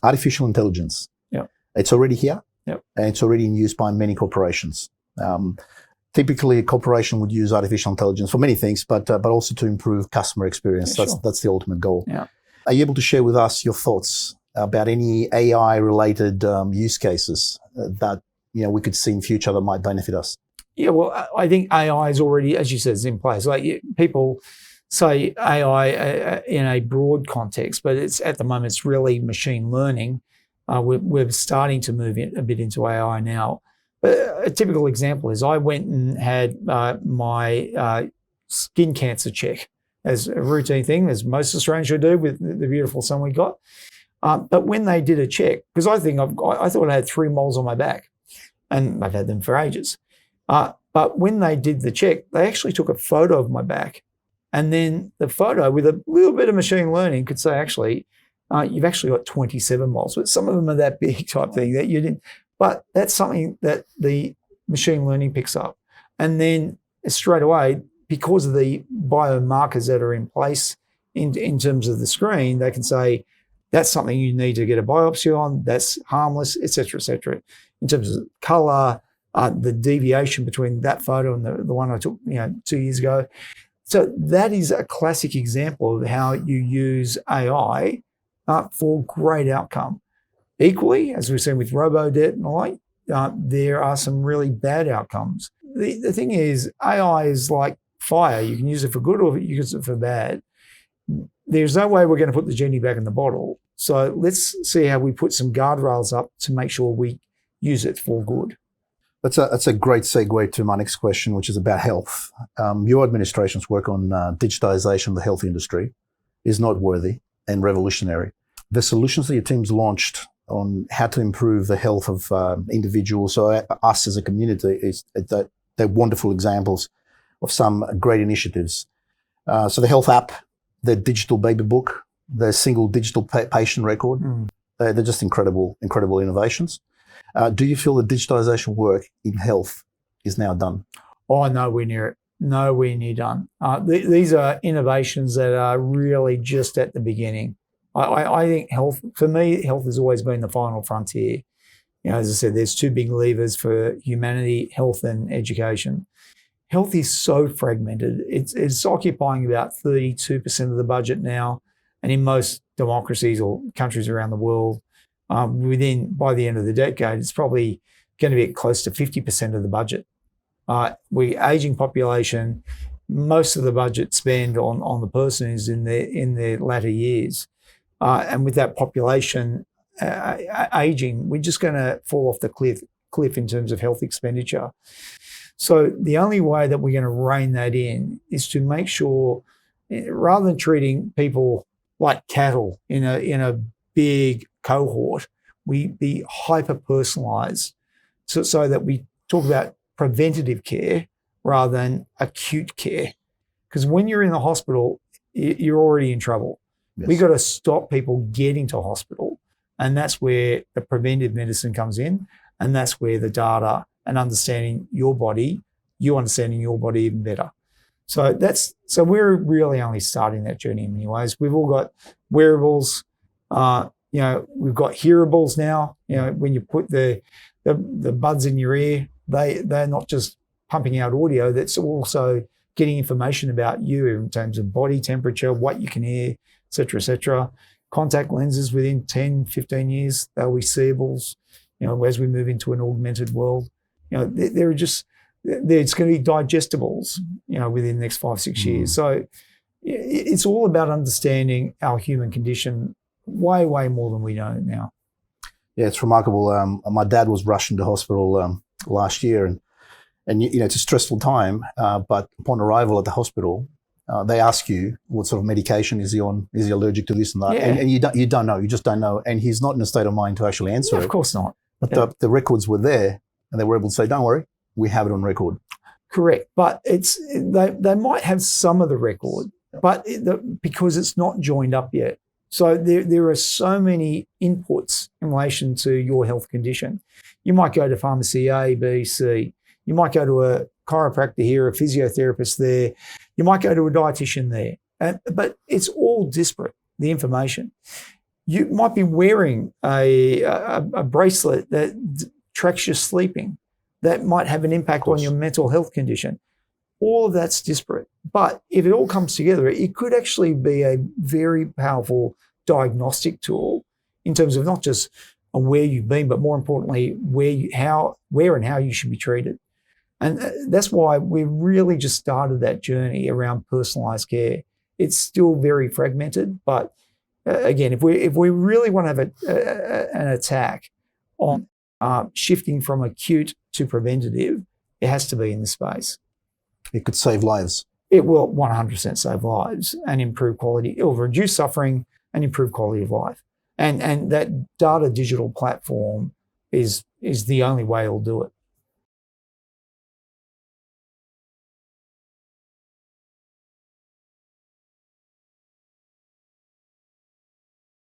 artificial intelligence. Yeah. It's already here. Yep. And it's already in use by many corporations. Typically, a corporation would use artificial intelligence for many things, but also to improve customer experience. Yeah, That's the ultimate goal. Yeah. Are you able to share with us your thoughts about any AI-related use cases that we could see in future that might benefit us? Yeah, well, I think AI is already, as you said, is in place. Like people say AI in a broad context, but it's at the moment it's really machine learning. We're starting to move a bit into AI now. But a typical example is I went and had my skin cancer check as a routine thing, as most Australians should do with the beautiful son we got. But when they did a check, because I thought I had 3 moles on my back, and I've had them for ages. But when they did the check, they actually took a photo of my back. And then the photo, with a little bit of machine learning, could say, actually, you've actually got 27 moles. But some of them are that big type thing that you didn't. But that's something that the machine learning picks up. And then straight away, because of the biomarkers that are in place in terms of the screen, they can say, that's something you need to get a biopsy on, that's harmless, et cetera, in terms of colour, the deviation between that photo and the one I took 2 years ago. So that is a classic example of how you use AI for great outcome. Equally, as we've seen with robo-debt and the like, there are some really bad outcomes. The thing is, AI is like fire. You can use it for good or you can use it for bad. There's no way we're going to put the genie back in the bottle. So let's see how we put some guardrails up to make sure we use it for good. That's a great segue to my next question, which is about health. Your administration's work on digitization of the health industry is noteworthy and revolutionary. The solutions that your team's launched on how to improve the health of individuals, or us as a community, they're wonderful examples of some great initiatives. So the health app, the digital baby book, the single digital patient record, they're just incredible innovations. Do you feel the digitization work in health is now done? Oh, nowhere near it. Nowhere near done. These are innovations that are really just at the beginning. I think health, for me, health has always been the final frontier. As I said, there's 2 big levers for humanity, health and education. Health is so fragmented. It's occupying about 32% of the budget now. And in most democracies or countries around the world, by the end of the decade, it's probably going to be close to 50% of the budget. We're aging population. Most of the budget spend on the person is in their latter years. And with that population aging, we're just going to fall off the cliff in terms of health expenditure. So the only way that we're going to rein that in is to make sure, rather than treating people like cattle in a big cohort, we be hyper-personalised so that we talk about preventative care rather than acute care. Because when you're in the hospital, you're already in trouble. Yes. We've got to stop people getting to hospital. And that's where the preventive medicine comes in. And that's where the data and understanding your body, you understanding your body even better. So we're really only starting that journey in many ways. We've all got wearables, we've got hearables now. When you put the buds in your ear, they're not just pumping out audio, that's also getting information about you in terms of body temperature, what you can hear, et cetera. Contact lenses within 10, 15 years, they'll be seeables, as we move into an augmented world. There's going to be digestibles, within the next 5-6 years. So it's all about understanding our human condition way, way more than we know now. Yeah, it's remarkable. My dad was rushed into hospital last year, and it's a stressful time. But upon arrival at the hospital, they ask you what sort of medication is he on? Is he allergic to this and that? Yeah. And you don't know. You just don't know. And he's not in a state of mind to actually answer it. Of course not. But the records were there, and they were able to say, "Don't worry, we have it on record." Correct, but they might have some of the record, but because it's not joined up yet. So there are so many inputs in relation to your health condition. You might go to pharmacy A, B, C. You might go to a chiropractor here, a physiotherapist there. You might go to a dietitian there. But it's all disparate, the information. You might be wearing a bracelet that tracks your sleeping. That might have an impact on your mental health condition. All of that's disparate. But if it all comes together, it could actually be a very powerful diagnostic tool in terms of not just where you've been, but more importantly, where and how you should be treated. And that's why we really just started that journey around personalized care. It's still very fragmented, but again, if we really want to have an attack on shifting from acute to preventative, it has to be in this space. It could save lives. It will 100% save lives and improve quality. It will reduce suffering and improve quality of life. And that data digital platform is the only way it'll do it.